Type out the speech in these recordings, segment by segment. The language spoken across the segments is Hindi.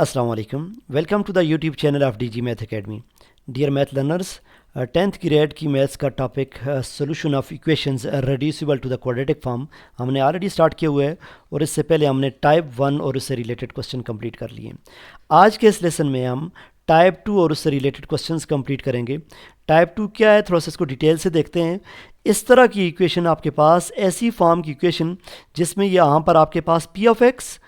Assalamu alaikum. Welcome to the YouTube channel of DG Math Academy. Dear math learners, 10th grade की मैथ्स का topic solution of equations reducible to the quadratic form हमने ऑलरेडी स्टार्ट किए हुए हैं और इससे पहले हमने टाइप 1 और उससे रिलेटेड क्वेश्चन कंप्लीट कर लिए। आज के इस लेसन में हम टाइप 2 और उससे रिलेटेड क्वेश्चंस कंप्लीट करेंगे। टाइप 2 क्या है, थोड़ा सा इसको डिटेल से देखते हैं। इस तरह की इक्वेशन आपके पास, ऐसी फॉर्म की इक्वेशन जिसमें यहाँ पर आपके पास p of x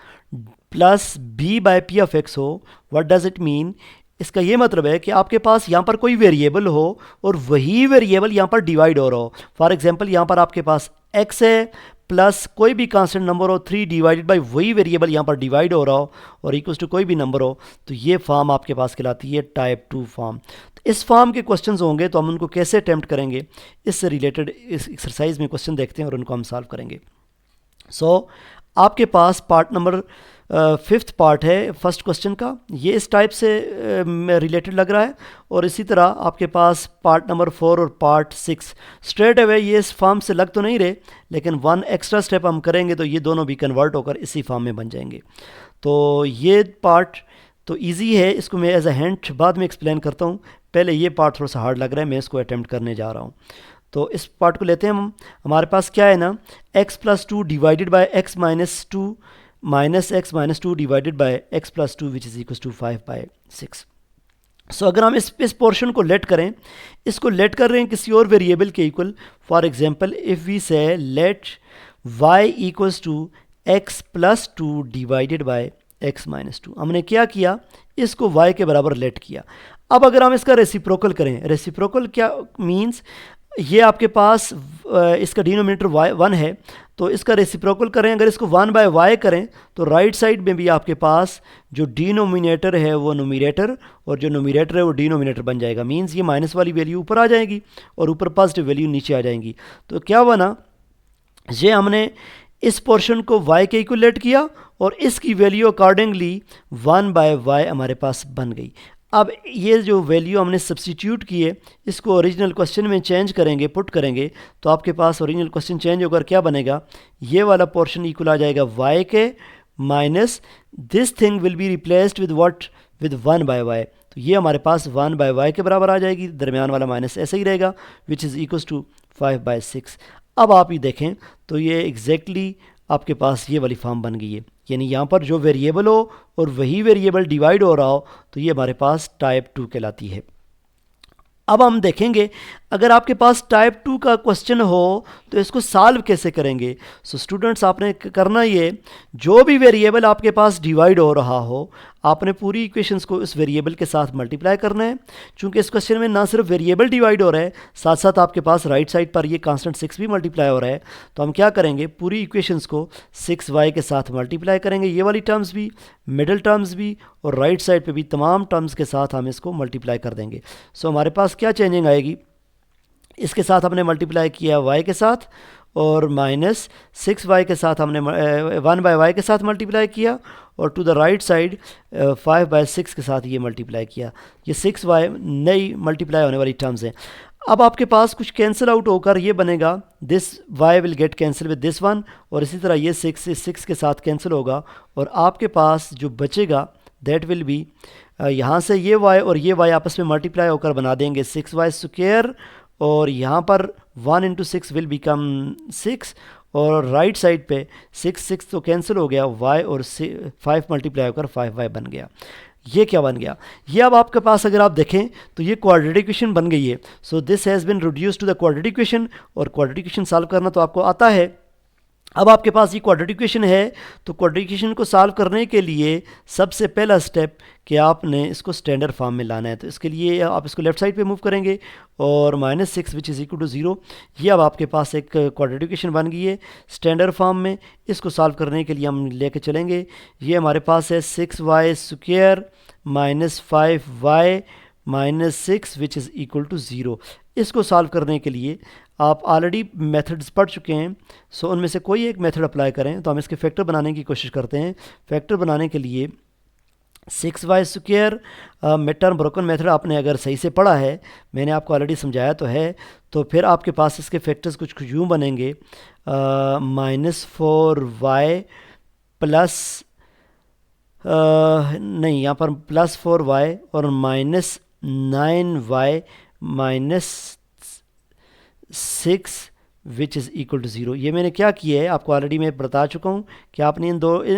plus b by p of x हो। What does it mean? इसका ये मतलब है कि आपके पास यहाँ पर कोई वेरिएबल हो और वही वेरिएबल यहाँ पर डिवाइड हो रहा हो। फॉर एग्जांपल यहाँ पर आपके पास x है प्लस कोई भी कांस्टेंट नंबर हो 3 डिवाइडेड बाय वही वेरिएबल यहाँ पर डिवाइड हो रहा हो और इक्वल्स टू कोई भी नंबर हो, तो ये फॉर्म आपके पास कहलाती है टाइप 2 फॉर्म। तो इस फॉर्म के क्वेश्चंस होंगे तो हम उनको कैसे अटेम्प्ट करेंगे, इससे रिलेटेड इस एक्सरसाइज में क्वेश्चन देखते हैं और उनको हम सॉल्व करेंगे। सो आपके पास पार्ट नंबर 5th पार्ट है फर्स्ट क्वेश्चन का, ये इस टाइप से रिलेटेड लग रहा है। और इसी तरह आपके पास पार्ट नंबर 4 और पार्ट 6 स्ट्रेट अवे ये इस फॉर्म से लग तो नहीं रहे, लेकिन वन एक्स्ट्रा स्टेप हम करेंगे तो ये दोनों भी कन्वर्ट होकर इसी फॉर्म में बन जाएंगे। तो ये पार्ट तो इजी है, इसको मैं एज अ हिंट बाद में एक्सप्लेन करता हूँ। पहले ये पार्ट थोड़ा सा हार्ड लग रहा है, मैं इसको अटैम्प्ट करने जा रहा हूँ। तो इस पार्ट को लेते हैं हम। हमारे पास क्या है ना, x plus 2 divided by x minus 2 minus x minus 2 divided by x plus 2 which is equal to 5/6। So अगर हम इस पोर्शन को लेट करें, इसको लेट कर रहे हैं किसी और वेरिएबल के equal. For example if we say let y equals to x plus 2 divided by x minus 2, हमने क्या किया, इसको y के बराबर लेट किया। अब अगर हम इसका रेसिप्रोकल करें, रेसिप्रोकल क्या मीन्स, ये आपके पास इसका डिनोमिनेटर y1 है तो इसका रेसिप्रोकल करें। अगर इसको 1/y करें तो राइट साइड में भी आपके पास जो डिनोमिनेटर है वो न्यूमरेटर और जो न्यूमरेटर है वो डिनोमिनेटर बन जाएगा। मींस ये माइनस वाली वैल्यू ऊपर आ जाएगी और ऊपर पॉजिटिव वैल्यू नीचे आ जाएंगी। तो क्या बना, ये हमने इस पोर्शन को y के इक्वलेट किया और इसकी वैल्यू अकॉर्डिंगली 1/y हमारे पास बन गई। अब ये जो वैल्यू हमने सब्स्टिट्यूट किए, इसको ओरिजिनल क्वेश्चन में चेंज करेंगे, पुट करेंगे, तो आपके पास ओरिजिनल क्वेश्चन चेंज होकर क्या बनेगा, ये वाला पोर्शन इक्वल आ जाएगा y के minus this thing will be replaced with what, with 1/y। तो ये हमारे पास 1/y के बराबर आ जाएगी, दरमियान वाला माइनस ऐसे ही रहेगा, विच इज़ इक्वल टू 5/6। अब आप ये देखें तो ये एग्जैक्टली आपके पास ये वाली फॉर्म बन गई है, यानी यहाँ पर जो वेरिएबल हो और वही वेरिएबल डिवाइड हो रहा हो, तो ये हमारे पास टाइप 2 कहलाती है। अब हम देखेंगे अगर आपके पास टाइप 2 का क्वेश्चन हो तो इसको सॉल्व कैसे करेंगे। सो स्टूडेंट्स, आपने करना ये, जो भी वेरिएबल आपके पास डिवाइड हो रहा हो आपने पूरी इक्वेशंस को इस वेरिएबल के साथ मल्टीप्लाई करना है। चूंकि इस क्वेश्चन में ना सिर्फ वेरिएबल डिवाइड हो रहा है, साथ साथ आपके पास राइट साइड पर ये कांस्टेंट 6 भी मल्टीप्लाई हो रहा है। तो हम क्या करेंगे, पूरी इक्वेशंस को 6y के साथ मल्टीप्लाई करेंगे, ये वाली टर्म्स भी, मिडिल टर्म्स भी और राइट साइड पे भी तमाम टर्म्स के साथ हम इसको मल्टीप्लाई कर देंगे। सो हमारे पास क्या चेंजिंग आएगी, इसके साथ हमने मल्टीप्लाई किया y के साथ और माइनस 6y के साथ हमने 1/y के साथ मल्टीप्लाई किया और टू द राइट साइड 5/6 के साथ ये मल्टीप्लाई किया। ये 6y नई मल्टीप्लाई होने वाली टर्म्स हैं। अब आपके पास कुछ कैंसिल आउट होकर ये बनेगा, this y will get cancel with this one, और इसी तरह ये 6 के साथ कैंसिल होगा और आपके पास जो बचेगा दैट विल बी, यहाँ से ये y और ये y आपस में मल्टीप्लाई होकर बना देंगे 6y स्क्वायर, और यहाँ पर 1 इंटू 6 विल बिकम 6 और राइट साइड पे 6 तो कैंसिल हो गया, y और 5 मल्टीप्लाई होकर 5y बन गया। ये क्या बन गया, ये अब आपके पास अगर आप देखें तो ये क्वाड्रेटिक इक्वेशन बन गई है। So this has been reduced to the quadratic equation, और क्वाड्रेटिक इक्वेशन सॉल्व करना तो आपको आता है। अब आपके पास ये क्वाड्रेटिक इक्वेशन है, तो क्वाड्रेटिक इक्वेशन को सॉल्व करने के लिए सबसे पहला स्टेप कि आपने इसको स्टैंडर्ड फॉर्म में लाना है। तो इसके लिए आप इसको लेफ्ट साइड पे मूव करेंगे और -6 विच इज़ इक्वल टू 0, ये अब आपके पास एक क्वाड्रेटिक इक्वेशन बन गई है स्टैंडर्ड फॉर्म में। इसको सॉल्व करने के लिए हम लेके चलेंगे, ये हमारे पास है 6y square minus 5y minus 6 which is equal to 0। इसको सॉल्व करने के लिए आप ऑलरेडी मेथड्स पढ़ चुके हैं, सो उनमें से कोई एक मेथड अप्लाई करें। तो हम इसके फैक्टर बनाने की कोशिश करते हैं। फैक्टर बनाने के लिए 6y square mid term broken method आपने अगर सही से पढ़ा है, मैंने आपको ऑलरेडी समझाया तो है, तो फिर आपके पास इसके फैक्टर्स कुछ यूँ बनेंगे, -4y प्लस नहीं, यहाँ पर +4y और -9y -6 which is equal to 0। ये मैंने क्या किया है आपको ऑलरेडी मैं बता चुका हूँ कि आपने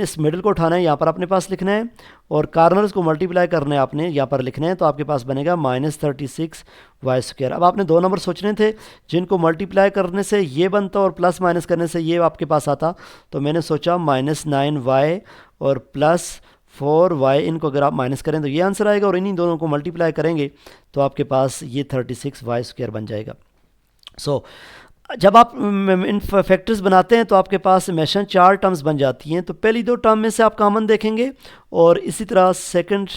इस मिडल को उठाना है, यहाँ पर अपने पास लिखना है और कार्नर्स को मल्टीप्लाई करना है आपने यहाँ पर लिखना है, तो आपके पास बनेगा -36y²। अब आपने दो नंबर सोचने थे जिनको मल्टीप्लाई करने से ये बनता और प्लस माइनस करने से ये आपके पास आता, तो मैंने सोचा -9y और +4y, इनको अगर आप माइनस करें तो ये आंसर आएगा और इन्हीं दोनों को मल्टीप्लाई करेंगे तो आपके पास ये 36y² बन जाएगा। जब आप इन फैक्टर्स बनाते हैं तो आपके पास हमेशा 4 टर्म्स बन जाती हैं, तो पहली 2 टर्म में से आप कॉमन देखेंगे और इसी तरह सेकंड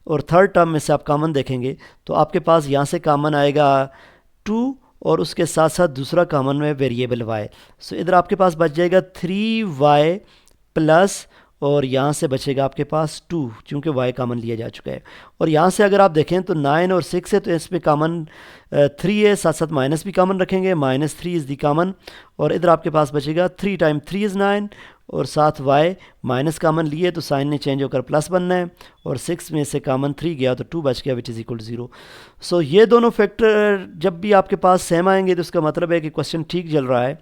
और थर्ड टर्म में से आप कॉमन देखेंगे, तो आपके पास यहाँ से कॉमन आएगा 2 और उसके साथ साथ दूसरा कॉमन में वेरिएबल y। सो इधर आपके पास बच जाएगा 3y प्लस और यहाँ से बचेगा आपके पास 2 चूँकि y कॉमन लिया जा चुका है। और यहाँ से अगर आप देखें तो 9 और 6 है तो इसमें कॉमन 3 है, साथ साथ माइनस भी कॉमन रखेंगे, -3 इज़ दी कॉमन और इधर आपके पास बचेगा 3 टाइम 3 इज़ 9 और साथ y माइनस कॉमन लिए तो साइन ने चेंज होकर प्लस बनना है और 6 में से कॉमन 3 गया तो 2 बच गया विच इज़ इक्वल टू 0। सो ये दोनों फैक्टर जब भी आपके पास सेम आएंगे तो इसका मतलब है कि क्वेश्चन ठीक चल रहा है।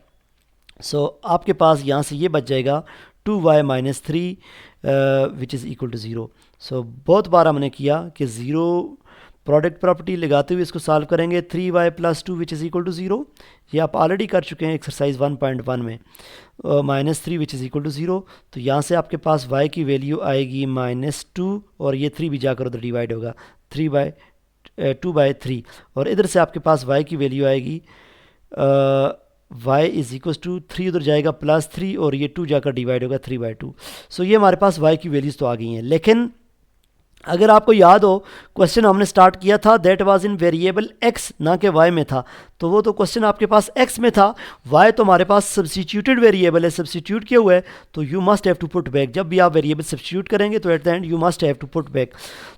सो आपके पास यहाँ से ये बच जाएगा 2y - 3 which is equal to 0। So बहुत बार हमने किया कि 0 प्रोडक्ट प्रॉपर्टी लगाते हुए इसको सॉल्व करेंगे। 3y + 2 which is equal to 0 ये आप ऑलरेडी कर चुके हैं एक्सरसाइज 1.1 में। -3 विच इज़ इक्वल टू 0, तो यहाँ से आपके पास y की वैल्यू आएगी -2 और ये 3 भी जाकर उधर डिवाइड होगा 2/3 और इधर से आपके पास y की वैल्यू आएगी y इज़ इक्वल टू 3 उधर जाएगा +3 और ये 2 जाकर डिवाइड होगा 3/2। सो ये हमारे पास y की वैल्यूज़ तो आ गई हैं, लेकिन अगर आपको याद हो क्वेश्चन हमने स्टार्ट किया था that was in variable x ना कि y में था, तो वो तो क्वेश्चन आपके पास x में था, y तो हमारे पास सब्स्टिट्यूटेड वेरिएबल है, सब्स्टिट्यूट किया हुआ है, तो you must have to put back. जब भी आप वेरिएबल सब्स्टिट्यूट करेंगे तो at the end you must have to put back.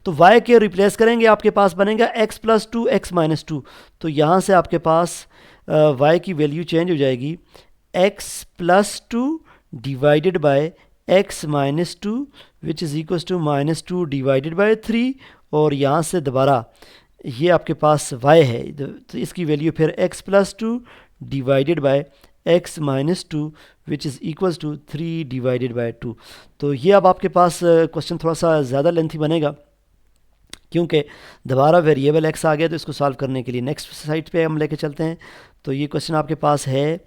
तो y के रिप्लेस करेंगे आपके पास बनेगा x + 2 x - 2, तो यहाँ से आपके पास y की वैल्यू चेंज हो जाएगी x + 2 divided by x - 2 which is equal to -2 divided by 3 और यहाँ से दोबारा ये आपके पास y है तो इसकी वैल्यू फिर x + 2 divided by x - 2 which is equal to 3 divided by 2। तो ये अब आपके पास क्वेश्चन थोड़ा सा ज़्यादा लेंथी बनेगा क्योंकि दोबारा वेरिएबल x आ गया, तो इसको सॉल्व करने के लिए नेक्स्ट साइड पे हम लेके चलते हैं। तो ये क्वेश्चन आपके पास है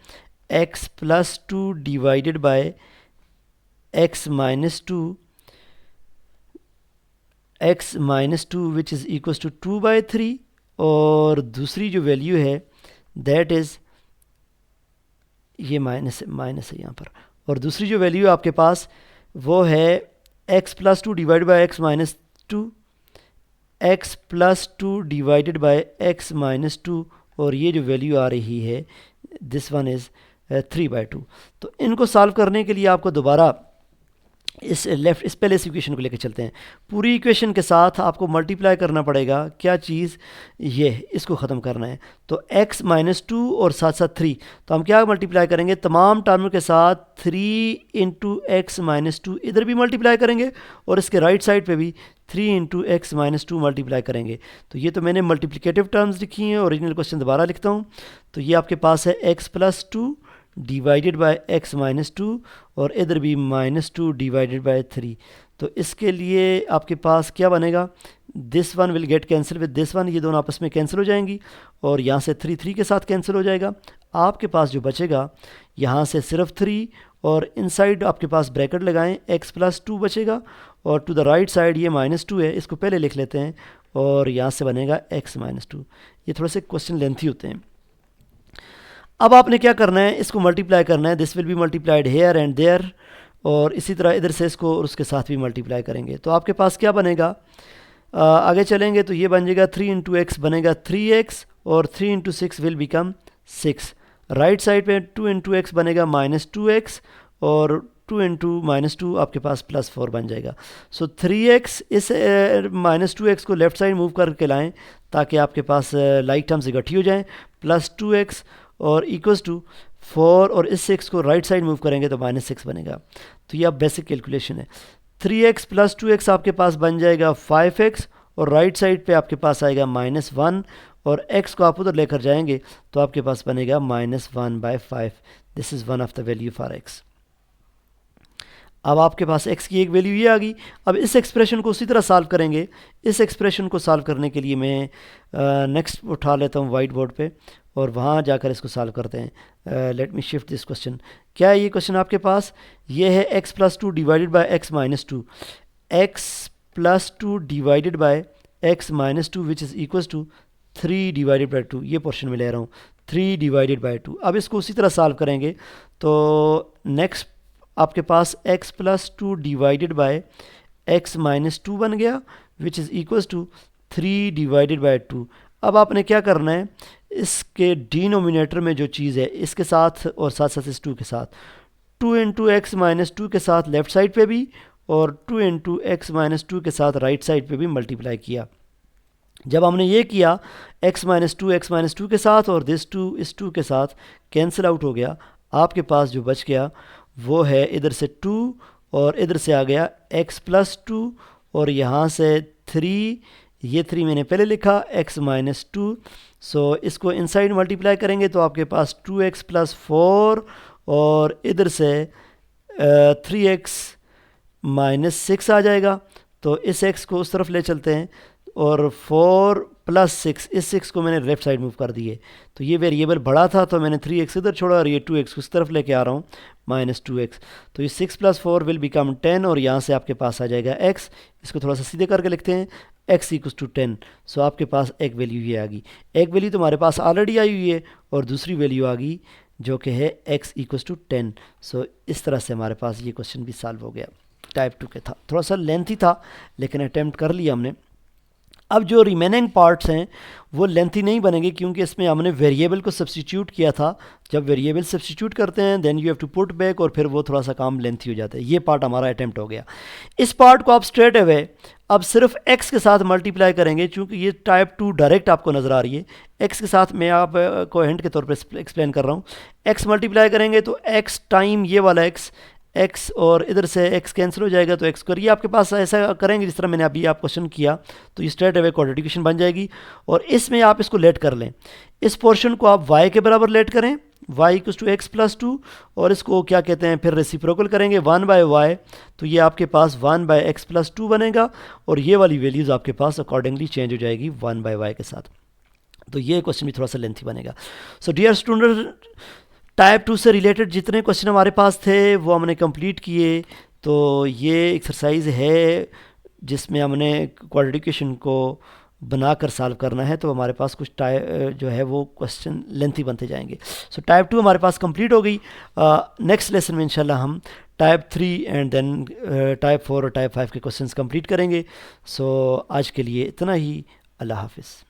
x + 2 divided by x - 2 which is equal to 2/3 और दूसरी जो वैल्यू है दैट इज़ ये माइनस है यहाँ पर, और दूसरी जो वैल्यू आपके पास वो है x + 2 divide by x - 2 x + 2 divided by x - 2 और ये जो वैल्यू आ रही है दिस वन इज़ 3/2। तो इनको सॉल्व करने के लिए आपको दोबारा इस पहले इस इक्वेशन को लेकर चलते हैं। पूरी इक्वेशन के साथ आपको मल्टीप्लाई करना पड़ेगा क्या चीज़, ये इसको ख़त्म करना है। तो x - 2 और साथ साथ 3, तो हम क्या मल्टीप्लाई करेंगे तमाम टर्म के साथ 3 × x - 2 इधर भी मल्टीप्लाई करेंगे और इसके राइट साइड पे भी 3 × x - 2 मल्टीप्लाई करेंगे। तो ये तो मैंने मल्टीप्लिकेटिव टर्म्स लिखी हैं, ओरिजिनल क्वेश्चन दोबारा लिखता हूँ। तो ये आपके पास है x + 2 डिवाइडेड बाय x - 2 और इधर भी -2 डिवाइडेड बाय 3। तो इसके लिए आपके पास क्या बनेगा, this one will get cancel with this one, ये दोनों आपस में कैंसिल हो जाएंगी और यहाँ से 3 के साथ कैंसिल हो जाएगा। आपके पास जो बचेगा यहाँ से सिर्फ 3 और इनसाइड आपके पास ब्रैकेट लगाएं x + 2 बचेगा और टू द राइट साइड ये -2 है, इसको पहले लिख लेते हैं और यहाँ से बनेगा x - 2। ये थोड़े से क्वेश्चन लेंथी होते हैं। अब आपने क्या करना है, इसको मल्टीप्लाई करना है, this will be multiplied here and there और इसी तरह इधर से इसको और उसके साथ भी मल्टीप्लाई करेंगे। तो आपके पास क्या बनेगा, आगे चलेंगे तो ये बन जाएगा 3 × x बनेगा 3x और 3 × 6 विल बिकम 6। राइट साइड पे 2 × x बनेगा -2x और 2 × -2 आपके पास +4 बन जाएगा। सो 3x इस -2x को लेफ़्ट साइड मूव करके लाएं ताकि आपके पास लाइक टर्म्स इकट्ठी हो जाएं, +2x और इक्वल्स टू 4 और इस 6 को राइट साइड मूव करेंगे तो -6 बनेगा। तो ये अब बेसिक कैलकुलेशन है। 3x प्लस 2x आपके पास बन जाएगा 5x, और राइट साइड पे आपके पास आएगा -1, और x को आप उधर लेकर जाएंगे तो आपके पास बनेगा -1/5। This is one of the value for x। अब आपके पास x की एक वैल्यू ये आ गई। अब इस एक्सप्रेशन को उसी तरह सॉल्व करेंगे। इस एक्सप्रेशन को सॉल्व करने के लिए मैं नेक्स्ट उठा लेता हूँ वाइट बोर्ड पे, और वहाँ जाकर इसको सॉल्व करते हैं। Let me shift this question. क्या है ये क्वेश्चन आपके पास? ये है x + 2 divided by x - 2, x + 2 divided by x - 2 which is equals to 3 divided by 2। ये पोर्शन में ले रहा हूँ, 3 डिवाइडेड बाई 2। अब इसको उसी तरह सॉल्व करेंगे तो नेक्स्ट आपके पास x + 2 डिवाइडेड बाय x - 2 बन गया, which is equals to 3 divided by 2। अब आपने क्या करना है, इसके डिनोमिनेटर में जो चीज़ है इसके साथ और साथ साथ इस 2 के साथ 2 × x - 2 के साथ लेफ़्ट साइड पे भी और 2 × x - 2 के साथ राइट साइड पे भी मल्टीप्लाई किया। जब हमने ये किया x - 2 x - 2 के साथ और दिस 2 इस 2 के साथ कैंसिल आउट हो गया, आपके पास जो बच गया वो है इधर से 2 और इधर से आ गया x + 2 और यहाँ से 3, ये 3 मैंने पहले लिखा x - 2। सो इसको इनसाइड मल्टीप्लाई करेंगे तो आपके पास 2x + 4 और इधर से 3x - 6 आ जाएगा। तो इस x को उस तरफ ले चलते हैं और 4 + 6, इस 6 को मैंने लेफ़्ट साइड मूव कर दिए। तो ये वेरिएबल बड़ा था तो मैंने 3x इधर छोड़ा और ये 2x उस तरफ लेके आ रहा हूँ -2x। तो ये 6 + 4 विल बिकम 10 और यहाँ से आपके पास आ जाएगा x। इसको थोड़ा सा सीधे करके लिखते हैं, x = 10। सो आपके पास एक वैल्यू ये आ गई। एक वैल्यू तो हमारे पास ऑलरेडी आई हुई है और दूसरी वैल्यू आ गई जो कि है x = 10। सो इस तरह से हमारे पास ये क्वेश्चन भी सॉल्व हो गया। टाइप 2 के था, थोड़ा सा लेंथी था लेकिन अटैम्प्ट कर लिया हमने। अब जो रिमेनिंग पार्ट्स हैं वो लेंथी नहीं बनेंगे क्योंकि इसमें हमने वेरिएबल को सब्स्टिट्यूट किया था। जब वेरिएबल सब्स्टिट्यूट करते हैं then you have to put back और फिर वो थोड़ा सा काम लेंथी हो जाता है। ये पार्ट हमारा अटैम्प्ट हो गया। इस पार्ट को आप स्ट्रेट अवे अब सिर्फ x के साथ मल्टीप्लाई करेंगे क्योंकि ये टाइप 2 डायरेक्ट आपको नज़र आ रही है। x के साथ मैं आपको हिंट के तौर पर एक्सप्लेन कर रहा हूँ। x मल्टीप्लाई करेंगे तो x टाइम ये वाला x और इधर से x कैंसिल हो जाएगा तो x करिए आपके पास ऐसा करेंगे जिस तरह मैंने अभी आप क्वेश्चन किया तो ये स्ट्रेट अवे क्वाड्रेटिक इक्वेशन बन जाएगी। और इसमें आप इसको लेट कर लें, इस पोर्शन को आप y के बराबर लेट करें, y = x + 2 और इसको क्या कहते हैं फिर रेसिप्रोकल करेंगे 1/y। तो ये आपके पास 1/x + 2 बनेगा और ये वाली वैल्यूज़ आपके पास अकॉर्डिंगली चेंज हो जाएगी 1/y के साथ। तो ये क्वेश्चन भी थोड़ा सा लेंथी बनेगा। सो डियर स्टूडेंट, टाइप 2 से रिलेटेड जितने क्वेश्चन हमारे पास थे वो हमने कंप्लीट किए। तो ये एक्सरसाइज है जिसमें हमने क्वाड्रेटिक इक्वेशन को बनाकर सॉल्व करना है। तो हमारे पास कुछ जो है वो क्वेश्चन लेंथी बनते जाएंगे। सो टाइप 2 हमारे पास कंप्लीट हो गई। नेक्स्ट लेसन में इंशाल्लाह हम टाइप 3 एंड देन टाइप 4 और टाइप 5 के क्वेश्चंस कंप्लीट करेंगे। सो आज के लिए इतना ही। अल्लाह हाफिज़।